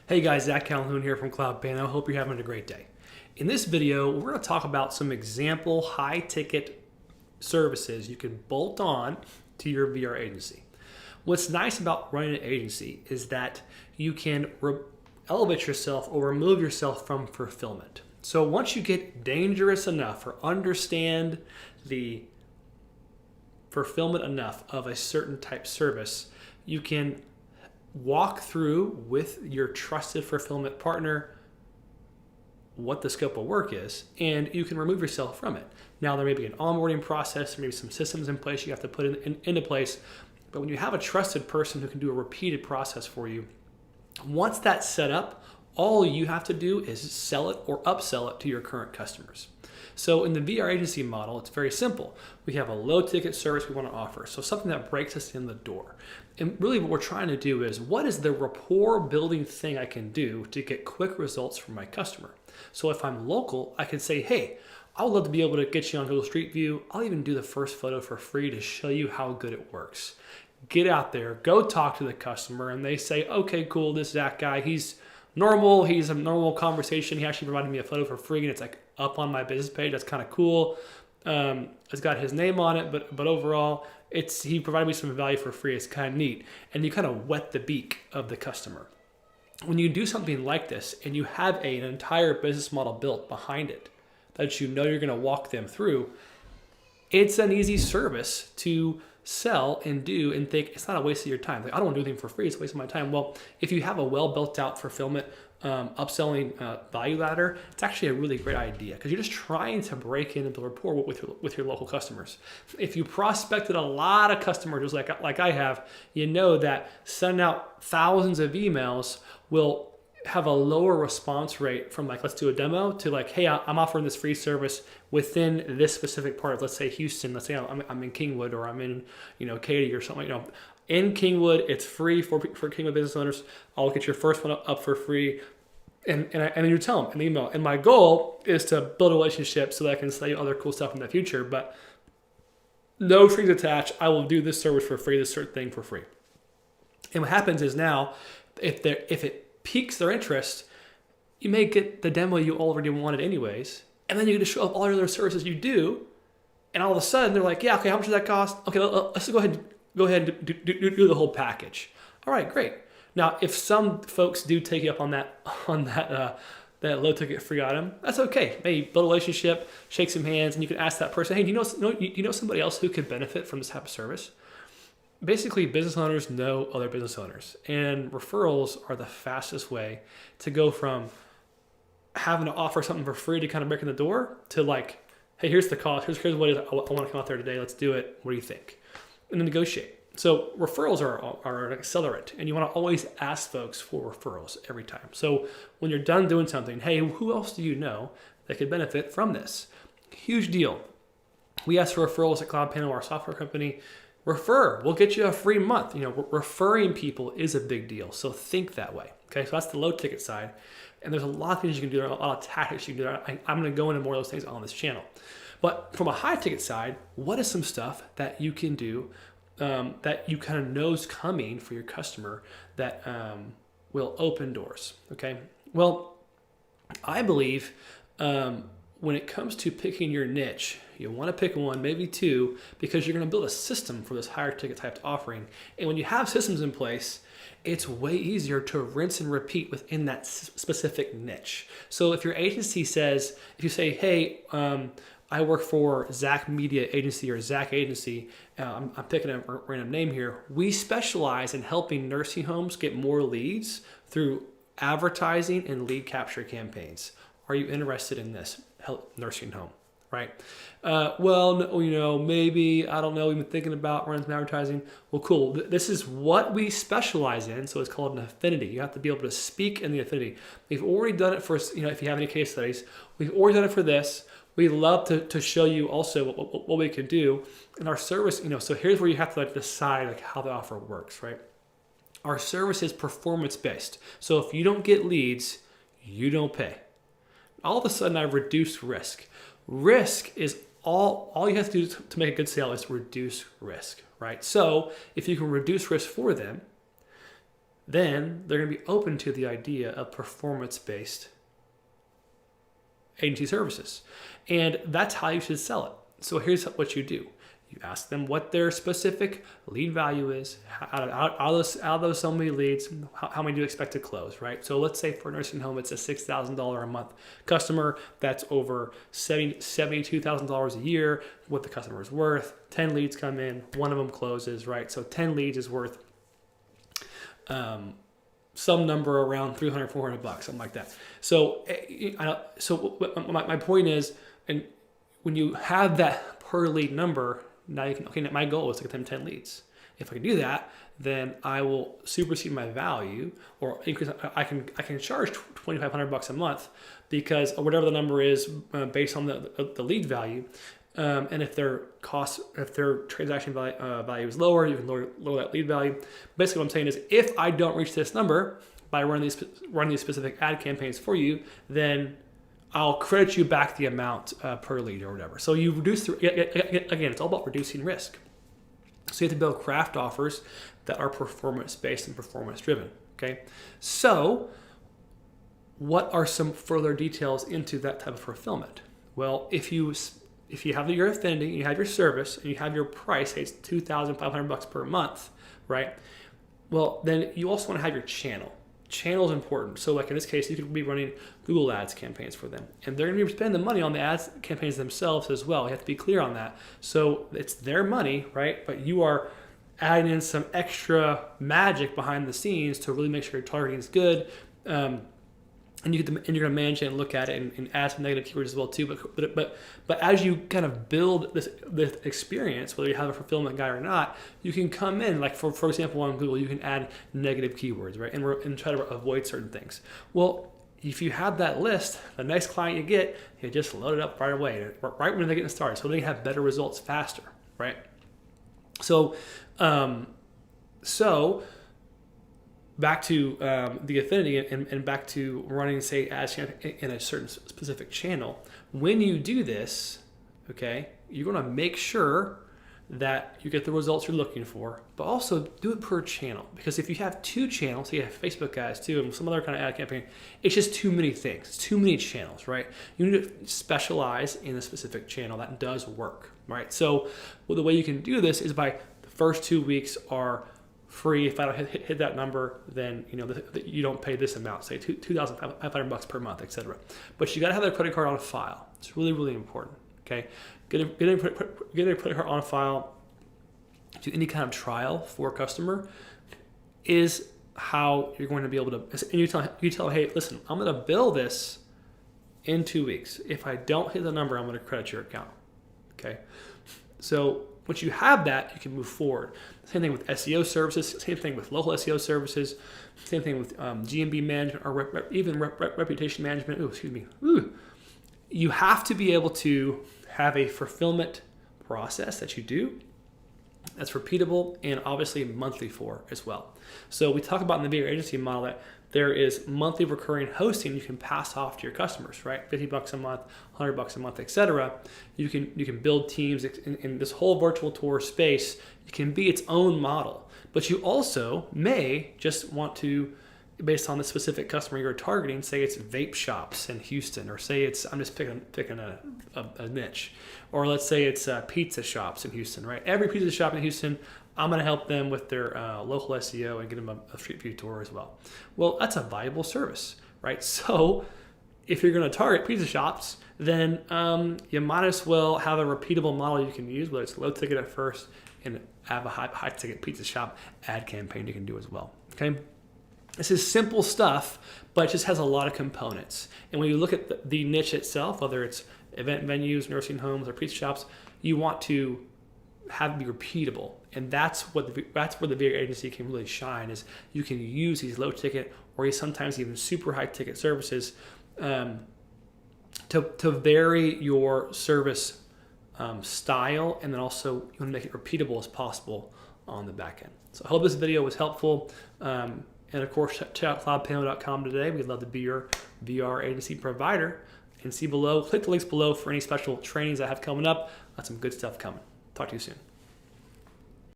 Hey guys, Zach Calhoun here from CloudPano. Hope you're having a great day. In this video, we're going to talk about some example high-ticket services you can bolt on to your VR agency. What's nice about running an agency is that you can elevate yourself or remove yourself from fulfillment. So once you get dangerous enough or understand the fulfillment enough of a certain type service, you can walk through with your trusted fulfillment partner what the scope of work is, and you can remove yourself from it. Now, there may be an onboarding process, maybe some systems in place you have to put into place, but when you have a trusted person who can do a repeated process for you, once that's set up, all you have to do is sell it or upsell it to your current customers. So in the VR agency model, it's very simple. We have a low ticket service we want to offer. So something that breaks us in the door. And really what we're trying to do is, what is the rapport building thing I can do to get quick results from my customer? So if I'm local, I can say, hey, I would love to be able to get you on Google Street View. I'll even do the first photo for free to show you how good it works. Get out there, go talk to the customer, and they say, okay, cool, this Zach guy, he's normal, he's a normal conversation. He actually provided me a photo for free, and it's like up on my business page. That's kind of cool. It's got his name on it, but overall, he provided me some value for free. It's kind of neat. And you kind of whet the beak of the customer. When you do something like this and you have an entire business model built behind it that you know you're going to walk them through, it's an easy service to sell and do and think it's not a waste of your time. Like, I don't want to do anything for free. It's a waste of my time. Well, if you have a well built out fulfillment upselling value ladder, it's actually a really great idea because you're just trying to break in and build rapport with your local customers. If you prospected a lot of customers, just like I have, you know that sending out thousands of emails will have a lower response rate from like, let's do a demo, to like, hey, I'm offering this free service within this specific part of, let's say, Houston. Let's say I'm in Kingwood, or I'm in, Katy or something. In Kingwood, it's free for Kingwood business owners. I'll get your first one up for free. And then you tell them in the email. And my goal is to build a relationship so that I can sell you other cool stuff in the future. But no strings attached. I will do this service for free, this certain thing for free. And what happens is now, if it piques their interest, you may get the demo you already wanted anyways, and then you get to show up all your other services you do, and all of a sudden they're like, yeah, okay, how much does that cost? Okay, let's go ahead and do the whole package. All right, great. Now, if some folks do take you up on that low ticket free item, that's okay. Maybe build a relationship, shake some hands, and you can ask that person, hey, do you know somebody else who could benefit from this type of service? Basically, business owners know other business owners, and referrals are the fastest way to go from having to offer something for free to kind of break in the door to like, hey, here's the cost. Here's what it is. I want to come out there today. Let's do it. What do you think? And then negotiate. So referrals are an accelerant, and you want to always ask folks for referrals every time. So when you're done doing something, hey, who else do you know that could benefit from this? Huge deal. We ask for referrals at CloudPano, our software company. Refer, we'll get you a free month. Referring people is a big deal. So think that way. Okay, so that's the low ticket side. And there's a lot of things you can do. There are a lot of tactics you can do. I'm going to go into more of those things on this channel. But from a high ticket side, what is some stuff that you can do that you kind of know is coming for your customer that will open doors? Okay, well, I believe when it comes to picking your niche, you want to pick one, maybe two, because you're going to build a system for this higher ticket type offering. And when you have systems in place, it's way easier to rinse and repeat within that specific niche. So if your agency says, if you say, hey, I work for Zach Media Agency or Zach Agency, I'm picking a random name here. We specialize in helping nursing homes get more leads through advertising and lead capture campaigns. Are you interested in this? Help nursing home, right? Maybe, I don't know, we've been thinking about running some advertising. Well, cool. This is what we specialize in, so it's called an affinity. You have to be able to speak in the affinity. We've already done it for, if you have any case studies, we've already done it for this. We'd love to show you also what we can do in our service. So here's where you have to decide how the offer works, right? Our service is performance-based. So if you don't get leads, you don't pay. All of a sudden, I've reduced risk. Risk is all you have to do to make a good sale is reduce risk, right? So if you can reduce risk for them, then they're going to be open to the idea of performance-based agency services. And that's how you should sell it. So here's what you do. You ask them what their specific lead value is, out of those so many leads, how many do you expect to close, right? So let's say for a nursing home, it's a $6,000 a month customer. That's over $72,000 a year, what the customer is worth. 10 leads come in, one of them closes, right? So 10 leads is worth some number around $300, $400, something like that. So, my point is, and when you have that per lead number, now you can, okay, my goal is to get them 10 leads. If I can do that, then I will supersede my value or increase. I can charge $2,500 a month because, or whatever the number is based on the lead value. And if their transaction value is lower, you can lower that lead value. Basically, what I'm saying is, if I don't reach this number by running these specific ad campaigns for you, then I'll credit you back the amount per lead or whatever. So you reduce, again, it's all about reducing risk. So you have to build craft offers that are performance-based and performance-driven, okay? So what are some further details into that type of fulfillment? Well, if you have your affinity, you have your service, and you have your price, say it's $2,500 per month, right? Well, then you also want to have your channel. Channel is important. So like in this case, you could be running Google Ads campaigns for them. And they're going to be spending the money on the ads campaigns themselves as well. You have to be clear on that. So it's their money, right? But you are adding in some extra magic behind the scenes to really make sure your targeting is good. And you're going to manage it and look at it and add some negative keywords as well too. But as you kind of build this experience, whether you have a fulfillment guy or not, you can come in, like for example on Google, you can add negative keywords, right? And try to avoid certain things. Well, if you have that list, the next client you get, you just load it up right away, right when they're getting started, so they have better results faster, right? So, back to the affinity and back to running, say, ads in a certain specific channel. When you do this, okay, you're going to make sure that you get the results you're looking for, but also do it per channel. Because if you have two channels, so you have Facebook ads too, and some other kind of ad campaign, it's just too many things, too many channels, right? You need to specialize in a specific channel that does work, right? So the way you can do this is by the first 2 weeks are free. If I don't hit that number, then you don't pay this amount, say $2,500 per month, etc. But you got to have their credit card on file. It's really, really important. Okay, get their credit card on file. Do any kind of trial for a customer is how you're going to be able to. And you tell them, hey, listen, I'm going to bill this in 2 weeks. If I don't hit the number, I'm going to credit your account. Okay, so once you have that, you can move forward. Same thing with SEO services, same thing with local SEO services, same thing with GMB management or even reputation management. You have to be able to have a fulfillment process that you do that's repeatable and obviously monthly for as well. So we talk about in the video agency model that there is monthly recurring hosting you can pass off to your customers, right? $50 a month, $100 a month, etc. You can build teams in this whole virtual tour space. It can be its own model, but you also may just want to, based on the specific customer you're targeting, say it's vape shops in Houston, or say it's, I'm just picking a niche, or let's say it's pizza shops in Houston, right? Every pizza shop in Houston, I'm going to help them with their local SEO and get them a Street View tour as well. Well, that's a valuable service, right? So if you're going to target pizza shops, then you might as well have a repeatable model you can use, whether it's low ticket at first and have a high ticket pizza shop ad campaign you can do as well, okay? This is simple stuff, but it just has a lot of components. And when you look at the niche itself, whether it's event venues, nursing homes, or pizza shops, you want to have it be repeatable. And that's where the video agency can really shine, is you can use these low ticket or sometimes even super high ticket services to vary your service style, and then also you want to make it repeatable as possible on the back end. So I hope this video was helpful. And of course, check out CloudPano.com today. We'd love to be your VR agency provider. And see below, click the links below for any special trainings I have coming up. Got some good stuff coming. Talk to you soon.